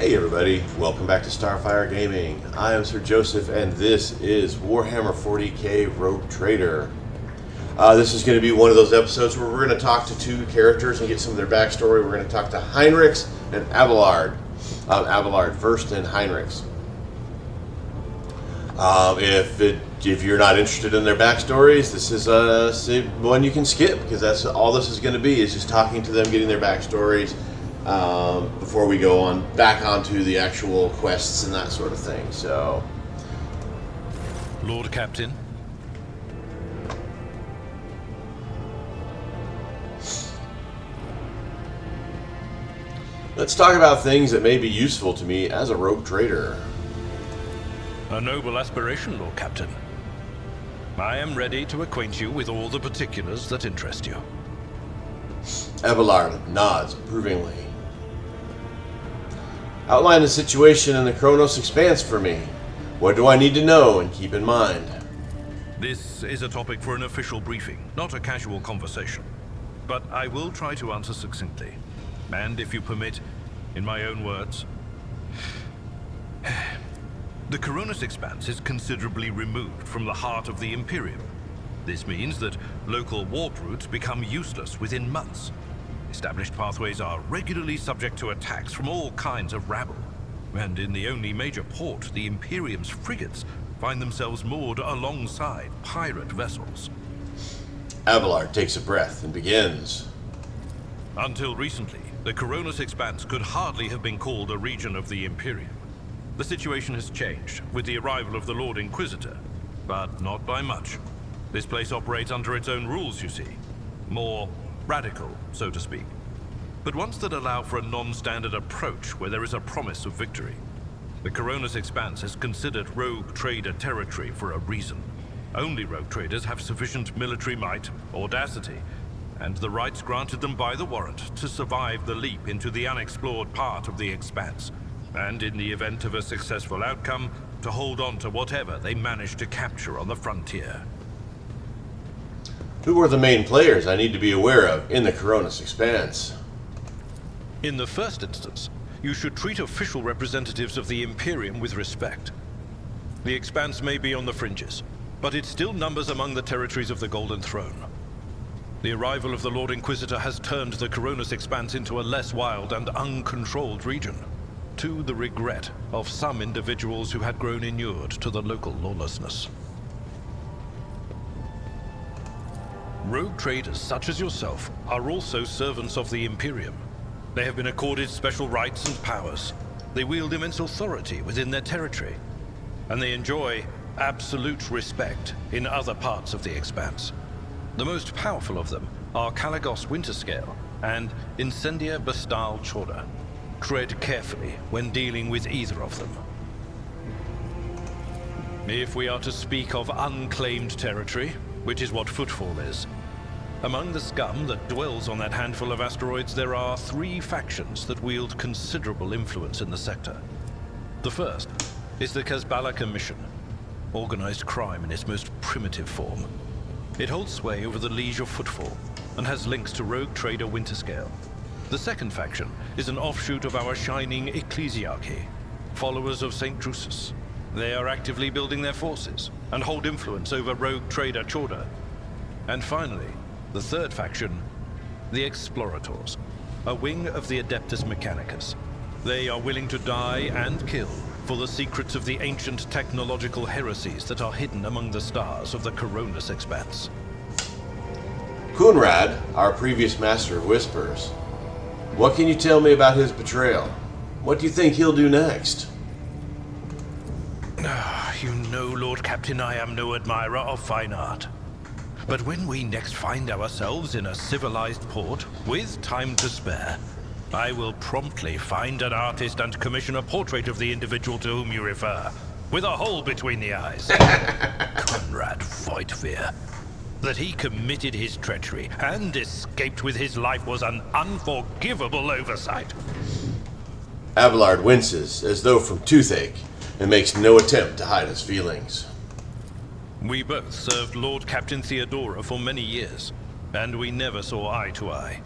Hey everybody, welcome back to Starfyre Gaming. I am Sir Joseph and this is Warhammer 40k Rouge Trader. This is going to be one of those episodes where we're going to talk to two characters and get some of their backstory. We're going to talk to Heinrix and Abelard. Abelard first and Heinrix. If you're not interested in their backstories, this is one you can skip, because that's all this is going to be, is just talking to them, getting their backstories, before we go on back onto the actual quests and that sort of thing. So, Lord Captain. Let's talk about things that may be useful to me as a rogue trader. A noble aspiration, Lord Captain. I am ready to acquaint you with all the particulars that interest you. Abelard nods approvingly. Outline the situation in the Kronos Expanse for me. What do I need to know and keep in mind? This is a topic for an official briefing, not a casual conversation. But I will try to answer succinctly. And if you permit, in my own words. The Kronos Expanse is considerably removed from the heart of the Imperium. This means that local warp routes become useless within months. Established pathways are regularly subject to attacks from all kinds of rabble. And in the only major port, the Imperium's frigates find themselves moored alongside pirate vessels. Abelard takes a breath and begins. Until recently, the Kronos Expanse could hardly have been called a region of the Imperium. The situation has changed with the arrival of the Lord Inquisitor, but not by much. This place operates under its own rules, you see. More radical, so to speak. But ones that allow for a non-standard approach where there is a promise of victory. The Kronos Expanse is considered rogue trader territory for a reason. Only rogue traders have sufficient military might, audacity, and the rights granted them by the warrant to survive the leap into the unexplored part of the Expanse, and in the event of a successful outcome, to hold on to whatever they manage to capture on the frontier. Who are the main players I need to be aware of in the Kronos Expanse? In the first instance, you should treat official representatives of the Imperium with respect. The Expanse may be on the fringes, but it still numbers among the territories of the Golden Throne. The arrival of the Lord Inquisitor has turned the Kronos Expanse into a less wild and uncontrolled region, to the regret of some individuals who had grown inured to the local lawlessness. Rogue traders such as yourself are also servants of the Imperium. They have been accorded special rights and powers. They wield immense authority within their territory, and they enjoy absolute respect in other parts of the Expanse. The most powerful of them are Kalagos Winterscale and Incendia Bastal Chorda. Tread carefully when dealing with either of them. If we are to speak of unclaimed territory, which is what Footfall is, among the scum that dwells on that handful of asteroids, there are three factions that wield considerable influence in the sector. The first is the Kazbala Commission, organized crime in its most primitive form. It holds sway over the Liege of Footfall and has links to rogue trader Winterscale. The second faction is an offshoot of our shining ecclesiarchy, followers of St. Drusus. They are actively building their forces and hold influence over rogue trader Chorda. And finally, the third faction, the Explorators, a wing of the Adeptus Mechanicus. They are willing to die and kill for the secrets of the ancient technological heresies that are hidden among the stars of the Kronos Expanse. Kunrad, our previous Master of Whispers. What can you tell me about his betrayal? What do you think he'll do next? You know, Lord Captain, I am no admirer of fine art. But when we next find ourselves in a civilized port, with time to spare, I will promptly find an artist and commission a portrait of the individual to whom you refer, with a hole between the eyes. Conrad Voigtveer. That he committed his treachery and escaped with his life was an unforgivable oversight. Abelard winces, as though from toothache, and makes no attempt to hide his feelings. We both served Lord Captain Theodora for many years, and we never saw eye to eye.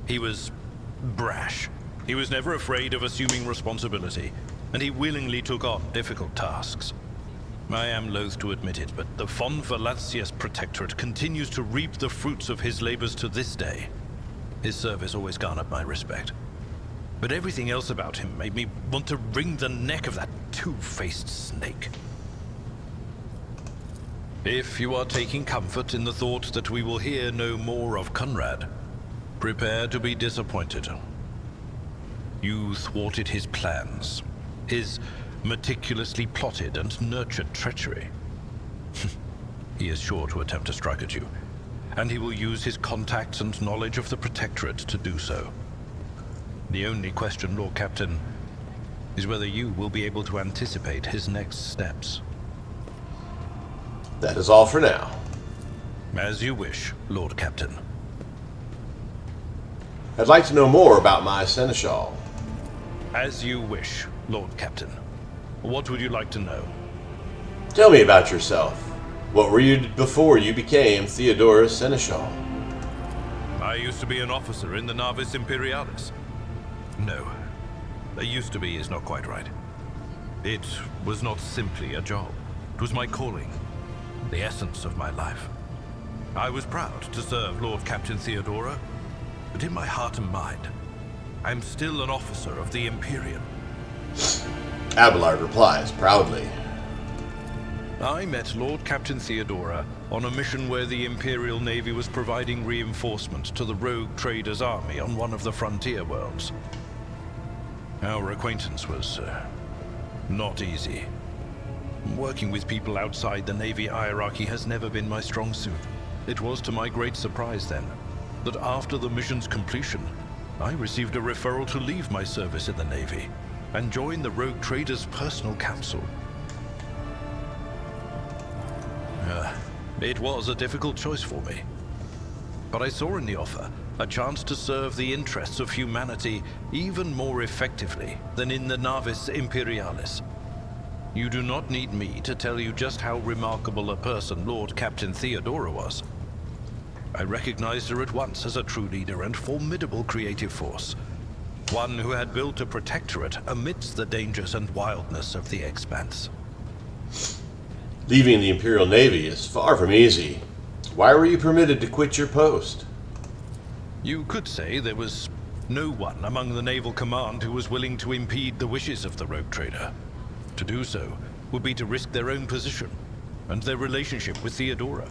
He was brash, He was never afraid of assuming responsibility, and he willingly took on difficult tasks. I am loath to admit it, but the Von Valacius Protectorate continues to reap the fruits of his labors to this day. His service always garnered my respect. But everything else about him made me want to wring the neck of that two-faced snake. If you are taking comfort in the thought that we will hear no more of Conrad, prepare to be disappointed. You thwarted his plans, his meticulously plotted and nurtured treachery. He is sure to attempt to strike at you, and he will use his contacts and knowledge of the Protectorate to do so. The only question, Lord Captain, is whether you will be able to anticipate his next steps. That is all for now. As you wish, Lord Captain. I'd like to know more about my seneschal. As you wish, Lord Captain. What would you like to know? Tell me about yourself. What were you before you became Theodora's seneschal? I used to be an officer in the Navis Imperialis. No, a used to be is not quite right. It was not simply a job. It was my calling, the essence of my life. I was proud to serve Lord Captain Theodora, but in my heart and mind, I'm still an officer of the Imperium. Abelard replies proudly. I met Lord Captain Theodora on a mission where the Imperial Navy was providing reinforcement to the Rogue Trader's army on one of the frontier worlds. Our acquaintance was not easy. Working with people outside the Navy hierarchy has never been my strong suit. It was to my great surprise then that after the mission's completion, I received a referral to leave my service in the Navy and join the Rogue Trader's personal council. It was a difficult choice for me, but I saw in the offer a chance to serve the interests of humanity even more effectively than in the Navis Imperialis. You do not need me to tell you just how remarkable a person Lord Captain Theodora was. I recognized her at once as a true leader and formidable creative force. One who had built a protectorate amidst the dangers and wildness of the expanse. Leaving the Imperial Navy is far from easy. Why were you permitted to quit your post? You could say there was no one among the naval command who was willing to impede the wishes of the Rogue Trader. To do so would be to risk their own position and their relationship with Theodora.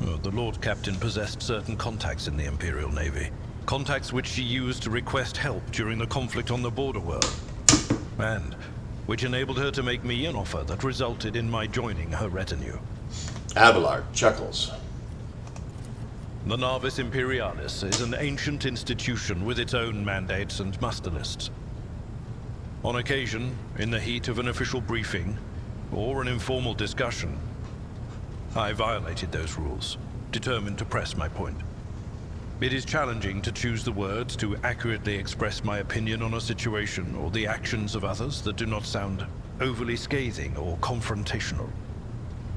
Well, the Lord Captain possessed certain contacts in the Imperial Navy. Contacts which she used to request help during the conflict on the border world. And which enabled her to make me an offer that resulted in my joining her retinue. Abelard chuckles. The Navis Imperialis is an ancient institution with its own mandates and muster lists. On occasion, in the heat of an official briefing or an informal discussion, I violated those rules, determined to press my point. It is challenging to choose the words to accurately express my opinion on a situation or the actions of others that do not sound overly scathing or confrontational.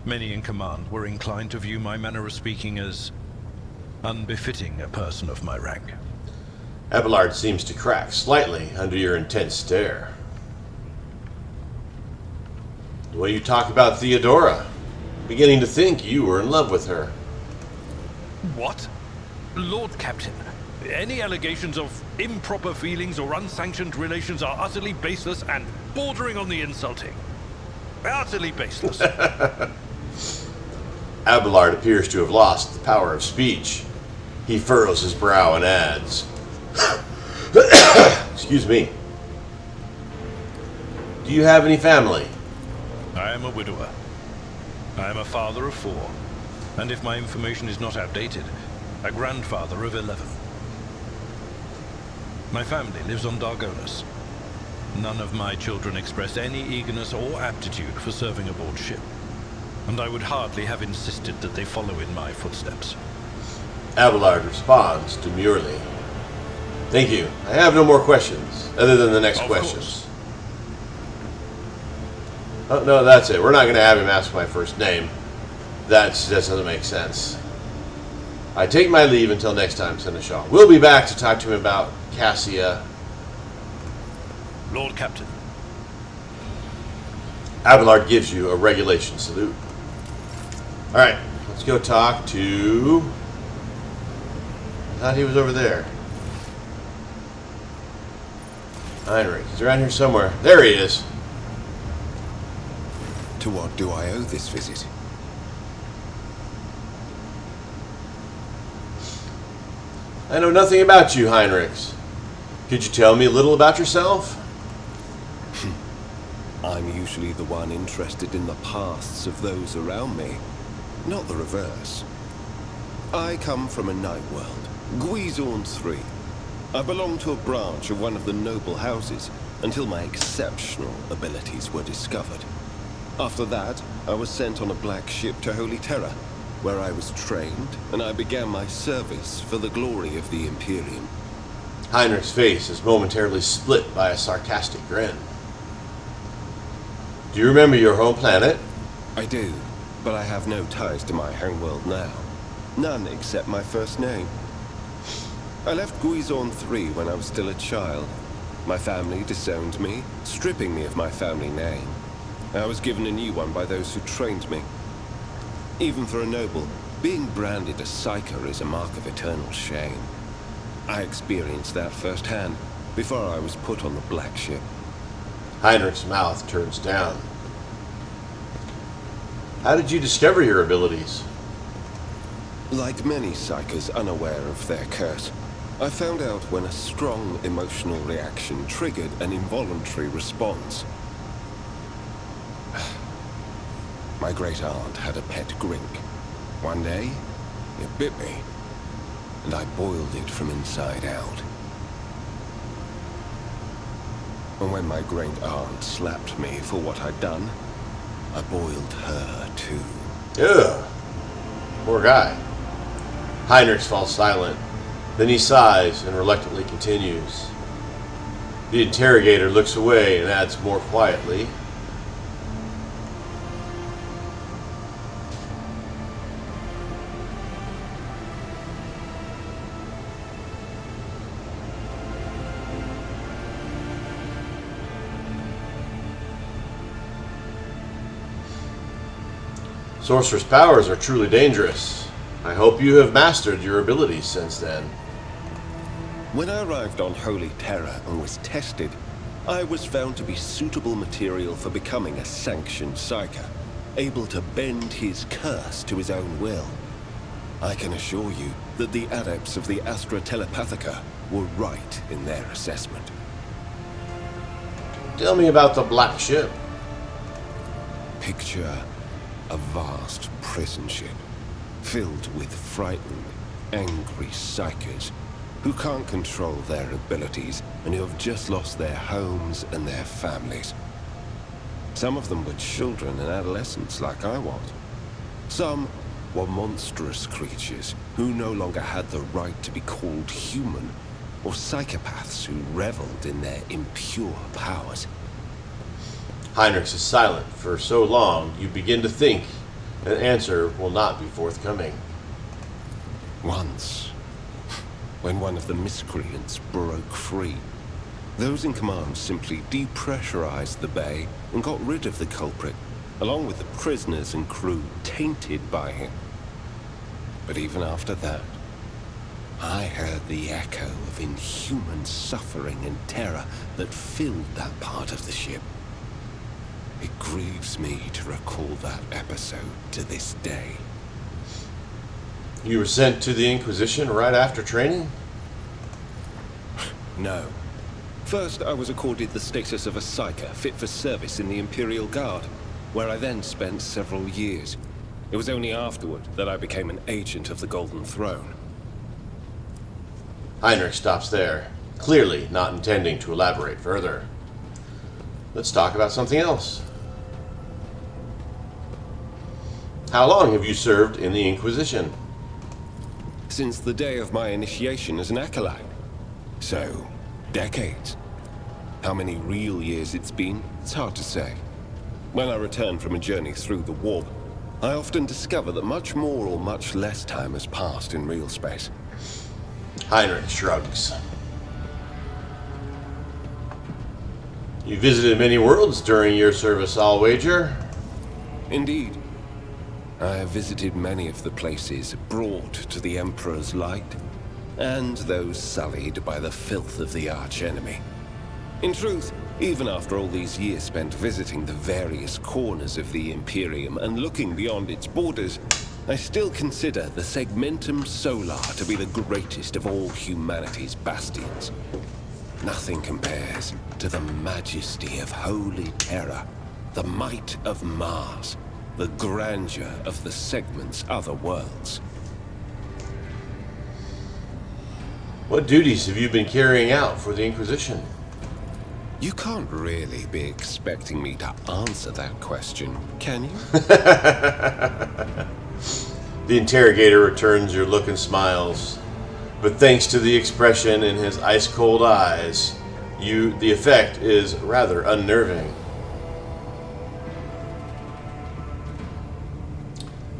Many in command were inclined to view my manner of speaking as unbefitting a person of my rank. Abelard seems to crack slightly under your intense stare. The way you talk about Theodora, beginning to think you were in love with her. What? Lord Captain, any allegations of improper feelings or unsanctioned relations are utterly baseless and bordering on the insulting. Utterly baseless. Abelard appears to have lost the power of speech. He furrows his brow and adds, excuse me. Do you have any family? I am a widower. I am a father of 4, and if my information is not outdated, a grandfather of 11. My family lives on Dargonus. None of my children express any eagerness or aptitude for serving aboard ship, and I would hardly have insisted that they follow in my footsteps. Abelard responds demurely. Thank you. I have no more questions, other than the next Of questions. course. Oh, no, that's it. We're not going to have him ask my first name. That just doesn't make sense. I take my leave until next time, Seneschal. We'll be back to talk to him about Cassia Lord Captain. Abelard gives you a regulation salute. Alright, let's go talk to... I thought he was over there. Heinrix. He's around here somewhere. There he is. To what do I owe this visit? I know nothing about you, Heinrix. Could you tell me a little about yourself? I'm usually the one interested in the pasts of those around me, not the reverse. I come from a night world, Guizorn 3. I belong to a branch of one of the noble houses until my exceptional abilities were discovered. After that, I was sent on a black ship to Holy Terra, where I was trained, and I began my service for the glory of the Imperium. Heinrich's face is momentarily split by a sarcastic grin. Do you remember your home planet? I do, but I have no ties to my homeworld now. None except my first name. I left Guizorn 3 when I was still a child. My family disowned me, stripping me of my family name. I was given a new one by those who trained me. Even for a noble, being branded a psyker is a mark of eternal shame. I experienced that firsthand before I was put on the black ship. Heinrich's mouth turns down. How did you discover your abilities? Like many psykers unaware of their curse, I found out when a strong emotional reaction triggered an involuntary response. My great-aunt had a pet grink. One day, it bit me, and I boiled it from inside out. And when my great-aunt slapped me for what I'd done, I boiled her too. Ugh. Poor guy. Heinrich falls silent. Then he sighs and reluctantly continues. The interrogator looks away and adds more quietly. Sorcerer's powers are truly dangerous. I hope you have mastered your abilities since then. When I arrived on Holy Terra and was tested, I was found to be suitable material for becoming a sanctioned psyker, able to bend his curse to his own will. I can assure you that the adepts of the Astra Telepathica were right in their assessment. Tell me about the Black Ship. Picture a vast prison ship, filled with frightened, angry psykers who can't control their abilities and who have just lost their homes and their families. Some of them were children and adolescents like I was. Some were monstrous creatures who no longer had the right to be called human, or psychopaths who reveled in their impure powers. Heinrich is silent for so long you begin to think an answer will not be forthcoming. Once, when one of the miscreants broke free, those in command simply depressurized the bay and got rid of the culprit, along with the prisoners and crew tainted by him. But even after that, I heard the echo of inhuman suffering and terror that filled that part of the ship. It grieves me to recall that episode to this day. You were sent to the Inquisition right after training? No. First, I was accorded the status of a psyker fit for service in the Imperial Guard, where I then spent several years. It was only afterward that I became an agent of the Golden Throne. Heinrich stops there, clearly not intending to elaborate further. Let's talk about something else. How long have you served in the Inquisition? Since the day of my initiation as an acolyte. So, decades. How many real years it's been, it's hard to say. When I return from a journey through the warp, I often discover that much more or much less time has passed in real space. Heinrich shrugs. You visited many worlds during your service, I'll wager. Indeed. I have visited many of the places brought to the Emperor's light, and those sullied by the filth of the archenemy. In truth, even after all these years spent visiting the various corners of the Imperium and looking beyond its borders, I still consider the Segmentum Solar to be the greatest of all humanity's bastions. Nothing compares to the majesty of Holy Terror, the might of Mars, the grandeur of the Segment's other worlds. What duties have you been carrying out for the Inquisition? You can't really be expecting me to answer that question, can you? The interrogator returns your look and smiles, but thanks to the expression in his ice-cold eyes, the effect is rather unnerving.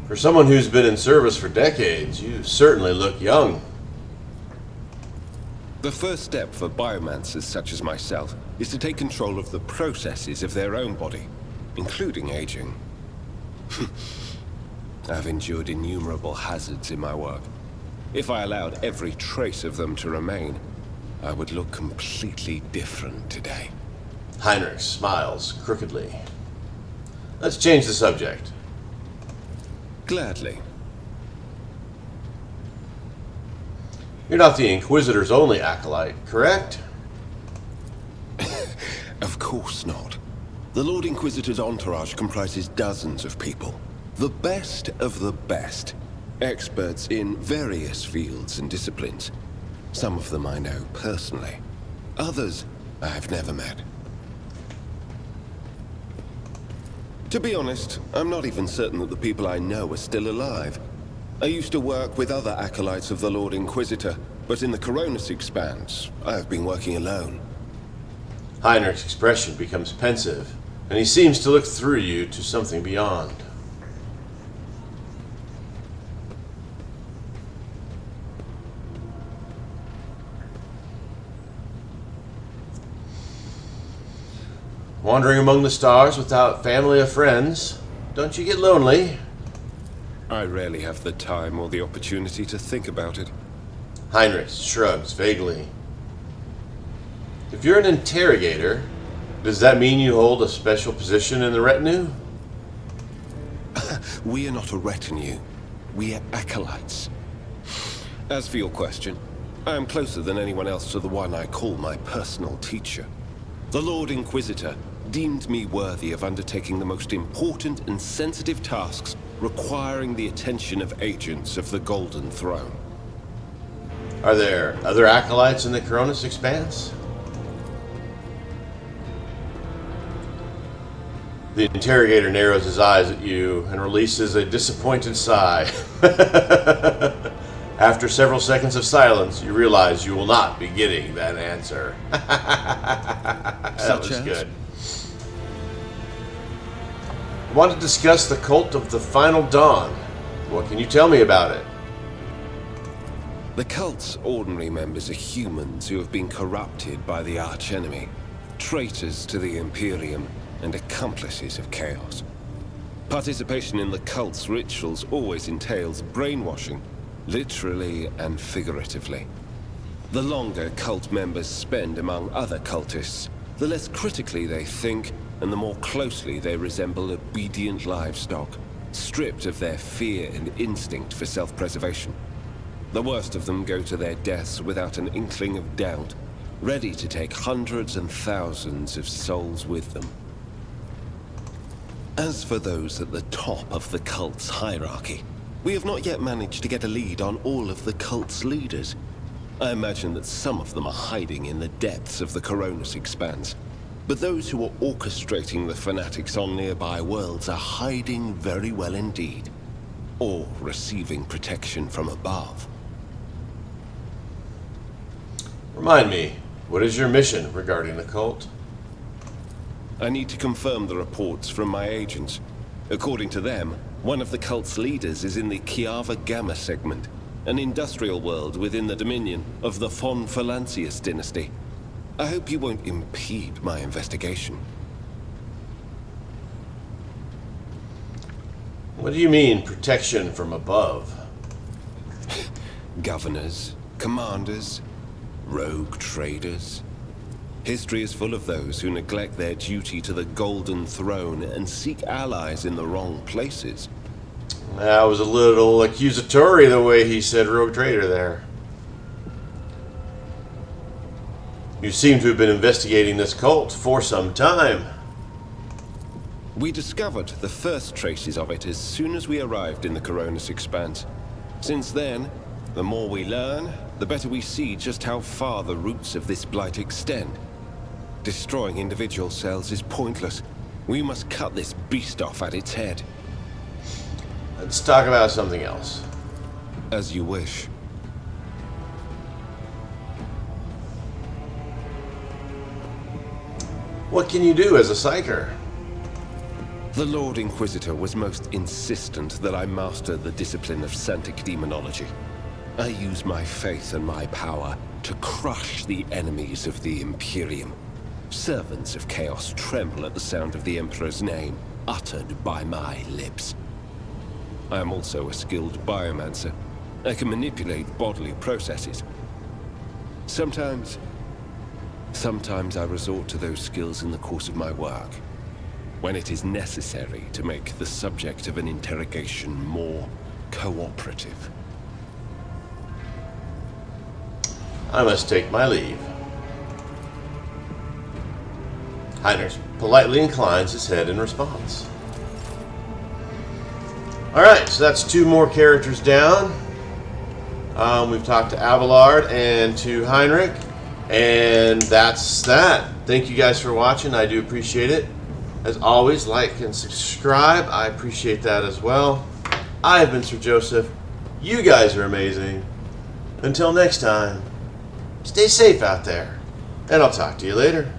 For someone who's been in service for decades, you certainly look young. The first step for biomancers such as myself is to take control of the processes of their own body, including aging. I've endured innumerable hazards in my work. If I allowed every trace of them to remain, I would look completely different today. Heinrix smiles crookedly. Let's change the subject. Gladly. You're not the Inquisitor's only acolyte, correct? Of course not. The Lord Inquisitor's entourage comprises dozens of people. The best of the best. Experts in various fields and disciplines. Some of them I know personally. Others I have never met. To be honest, I'm not even certain that the people I know are still alive. I used to work with other acolytes of the Lord Inquisitor, but in the Coronis Expanse, I have been working alone. Heinrich's expression becomes pensive, and he seems to look through you to something beyond. Wandering among the stars without family or friends, don't you get lonely? I rarely have the time or the opportunity to think about it. Heinrich shrugs vaguely. If you're an interrogator, does that mean you hold a special position in the retinue? We are not a retinue. We are acolytes. As for your question, I am closer than anyone else to the one I call my personal teacher. The Lord Inquisitor deemed me worthy of undertaking the most important and sensitive tasks requiring the attention of agents of the Golden Throne. Are there other acolytes in the Coronis Expanse? The interrogator narrows his eyes at you and releases a disappointed sigh. After several seconds of silence, you realize you will not be getting that answer. That was good. I want to discuss the cult of the Final Dawn. What can you tell me about it? The cult's ordinary members are humans who have been corrupted by the archenemy, traitors to the Imperium, and accomplices of chaos. Participation in the cult's rituals always entails brainwashing, literally and figuratively. The longer cult members spend among other cultists, the less critically they think, and the more closely they resemble obedient livestock, stripped of their fear and instinct for self-preservation. The worst of them go to their deaths without an inkling of doubt, ready to take hundreds and thousands of souls with them. As for those at the top of the cult's hierarchy, we have not yet managed to get a lead on all of the cult's leaders. I imagine that some of them are hiding in the depths of the Coronis Expanse, but those who are orchestrating the fanatics on nearby worlds are hiding very well indeed, or receiving protection from above. Remind me, what is your mission regarding the cult? I need to confirm the reports from my agents. According to them, one of the cult's leaders is in the Kiava Gamma segment, an industrial world within the dominion of the Von Valancius dynasty. I hope you won't impede my investigation. What do you mean, protection from above? Governors, commanders, rogue traders. History is full of those who neglect their duty to the Golden Throne and seek allies in the wrong places. That was a little accusatory the way he said Rogue Trader there. You seem to have been investigating this cult for some time. We discovered the first traces of it as soon as we arrived in the Coronis Expanse. Since then, the more we learn, the better we see just how far the roots of this blight extend. Destroying individual cells is pointless. We must cut this beast off at its head. Let's talk about something else. As you wish. What can you do as a psyker? The Lord Inquisitor was most insistent that I master the discipline of Santic Demonology. I use my faith and my power to crush the enemies of the Imperium. Servants of Chaos tremble at the sound of the Emperor's name, uttered by my lips. I am also a skilled biomancer. I can manipulate bodily processes. Sometimes I resort to those skills in the course of my work, when it is necessary to make the subject of an interrogation more cooperative. I must take my leave. Heinrix politely inclines his head in response. Alright, so that's 2 more characters down. We've talked to Abelard and to Heinrix, and that's that. Thank you guys for watching. I do appreciate it. As always, like and subscribe. I appreciate that as well. I have been Sir Joseph. You guys are amazing. Until next time, stay safe out there, and I'll talk to you later.